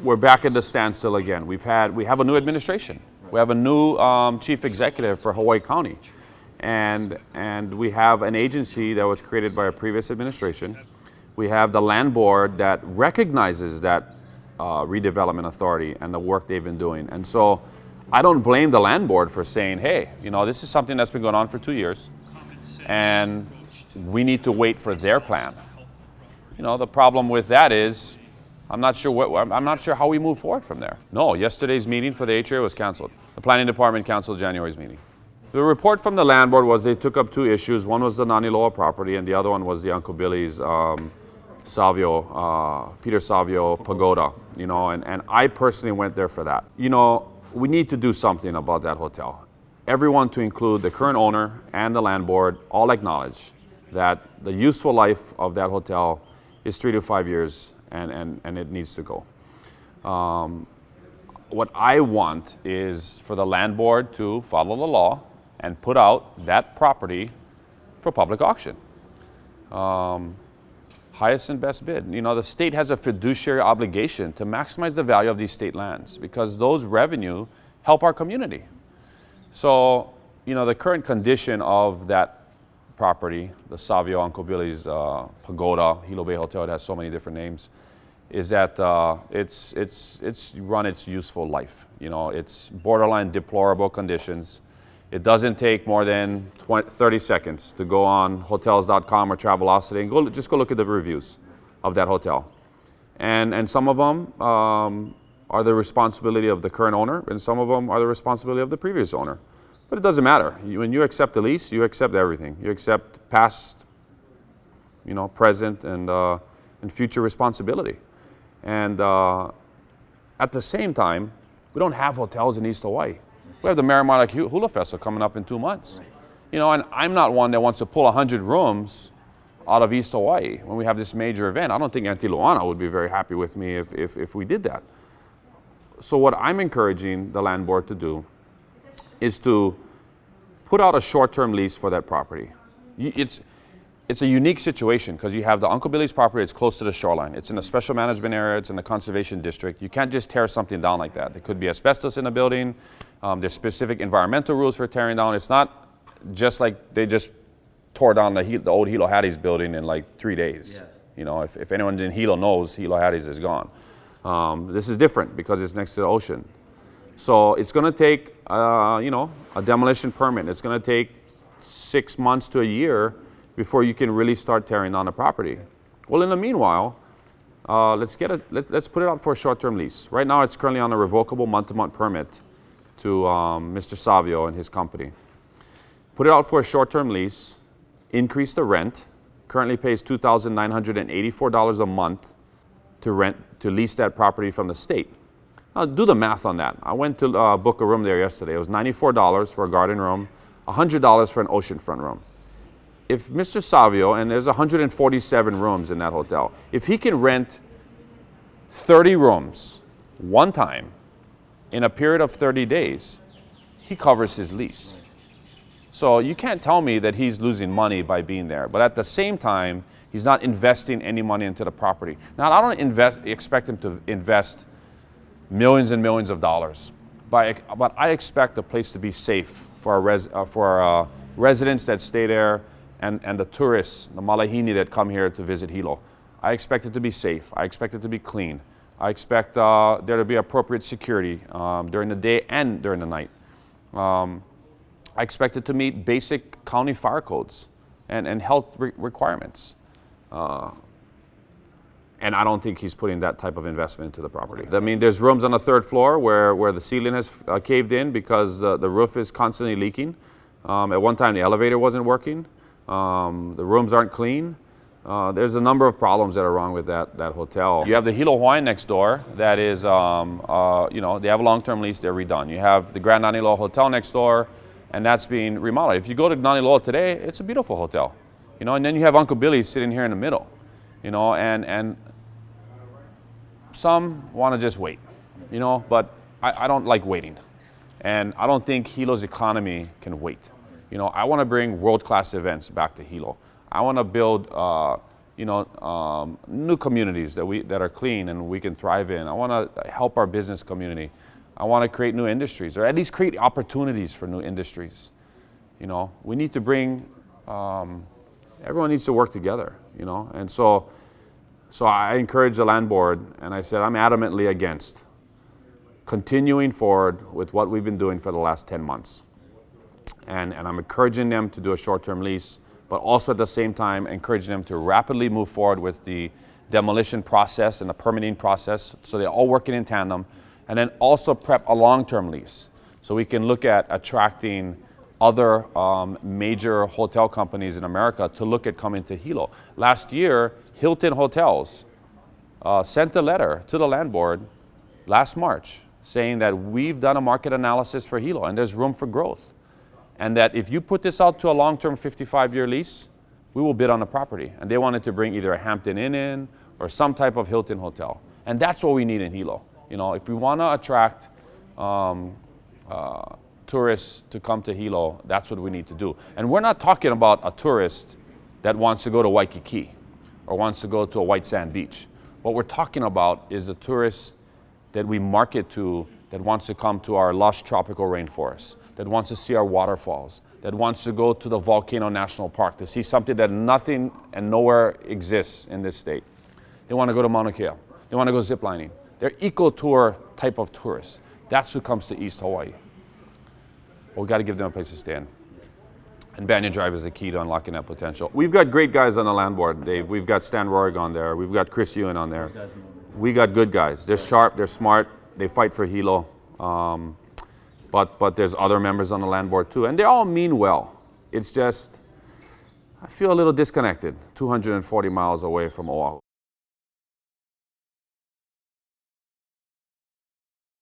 we're back at the standstill again. We have a new administration. We have a new chief executive for Hawaii County, and we have an agency that was created by a previous administration. We have the land board that recognizes that redevelopment authority and the work they've been doing. And so I don't blame the land board for saying, hey, this is something that's been going on for 2 years, and we need to wait for their plan. The problem with that is I'm not sure how we move forward from there. No, yesterday's meeting for the HOA was canceled. The planning department canceled January's meeting. The report from the land board was they took up two issues. One was the Naniloa property, and the other one was the Uncle Billy's Peter Savio Pagoda. And I personally went there for that. We need to do something about that hotel. Everyone, to include the current owner and the land board, all acknowledge that the useful life of that hotel is 3 to 5 years, and it needs to go. What I want is for the land board to follow the law and put out that property for public auction. Highest and best bid. The state has a fiduciary obligation to maximize the value of these state lands because those revenue help our community. So, the current condition of that property, the Savio Uncle Billy's Pagoda, Hilo Bay Hotel, it has so many different names, is that it's run its useful life. It's borderline deplorable conditions. It doesn't take more than 30 seconds to go on hotels.com or Travelocity and just go look at the reviews of that hotel. And some of them are the responsibility of the current owner, and some of them are the responsibility of the previous owner. But it doesn't matter. When you accept the lease, you accept everything. You accept past, present, and future responsibility. And at the same time, we don't have hotels in East Hawaii. We have the Merrimack Hula Festival coming up in 2 months. And I'm not one that wants to pull 100 rooms out of East Hawaii when we have this major event. I don't think Auntie Luana would be very happy with me if we did that. So what I'm encouraging the land board to do is to put out a short-term lease for that property. It's a unique situation because you have the Uncle Billy's property, it's close to the shoreline. It's in a special management area, it's in the conservation district. You can't just tear something down like that. There could be asbestos in the building. There's specific environmental rules for tearing down. It's not just like they just tore down the old Hilo Hattie's building in like 3 days. Yeah. If anyone in Hilo knows, Hilo Hattie's is gone. This is different because it's next to the ocean. So it's going to take, a demolition permit. It's going to take 6 months to a year before you can really start tearing down the property. Well, in the meanwhile, let's put it out for a short-term lease. Right now, it's currently on a revocable month-to-month permit to Mr. Savio and his company. Put it out for a short-term lease, increase the rent. Currently pays $2,984 a month to lease that property from the state. Now, do the math on that. I went to book a room there yesterday. It was $94 for a garden room, $100 for an oceanfront room. If Mr. Savio, and there's 147 rooms in that hotel, if he can rent 30 rooms one time in a period of 30 days, he covers his lease. So you can't tell me that he's losing money by being there, but at the same time, he's not investing any money into the property. Now, I don't expect him to invest millions and millions of dollars, but I expect the place to be safe for our residents that stay there and the tourists, the Malahini that come here to visit Hilo. I expect it to be safe. I expect it to be clean. I expect there to be appropriate security during the day and during the night. I expect it to meet basic county fire codes and health requirements. And I don't think he's putting that type of investment into the property. I mean, there's rooms on the third floor where the ceiling has caved in because the roof is constantly leaking. At one time, the elevator wasn't working. The rooms aren't clean. There's a number of problems that are wrong with that hotel. You have the Hilo Hawaiian next door that is, they have a long-term lease, they're redone. You have the Grand Naniloa Hotel next door, and that's being remodeled. If you go to Naniloa today, it's a beautiful hotel. And then you have Uncle Billy sitting here in the middle. And some want to just wait, but I don't like waiting. And I don't think Hilo's economy can wait. I want to bring world-class events back to Hilo. I want to build new communities that are clean and we can thrive in. I want to help our business community. I want to create new industries, or at least create opportunities for new industries. We need to bring, everyone needs to work together, And so I encourage the land board, and I said I'm adamantly against continuing forward with what we've been doing for the last 10 months. And I'm encouraging them to do a short-term lease, but also at the same time encouraging them to rapidly move forward with the demolition process and the permitting process, so they're all working in tandem, and then also prep a long-term lease so we can look at attracting other major hotel companies in America to look at coming to Hilo. Last year, Hilton Hotels sent a letter to the land board last March saying that we've done a market analysis for Hilo and there's room for growth. And that if you put this out to a long-term 55-year lease, we will bid on the property. And they wanted to bring either a Hampton Inn in or some type of Hilton hotel. And that's what we need in Hilo. If we want to attract tourists to come to Hilo, that's what we need to do. And we're not talking about a tourist that wants to go to Waikiki or wants to go to a white sand beach. What we're talking about is a tourist that we market to that wants to come to our lush tropical rainforest, that wants to see our waterfalls, that wants to go to the Volcano National Park to see something that nothing and nowhere exists in this state. They want to go to Mauna Kea. They want to go ziplining. They're eco-tour type of tourists. That's who comes to East Hawaii. But we got to give them a place to stand. And Banyan Drive is the key to unlocking that potential. We've got great guys on the land board, Dave. We've got Stan Rohrig on there. We've got Chris Ewan on there. We got good guys. They're sharp, they're smart, they fight for Hilo. But there's other members on the land board too. And they all mean well. It's just, I feel a little disconnected, 240 miles away from Oahu.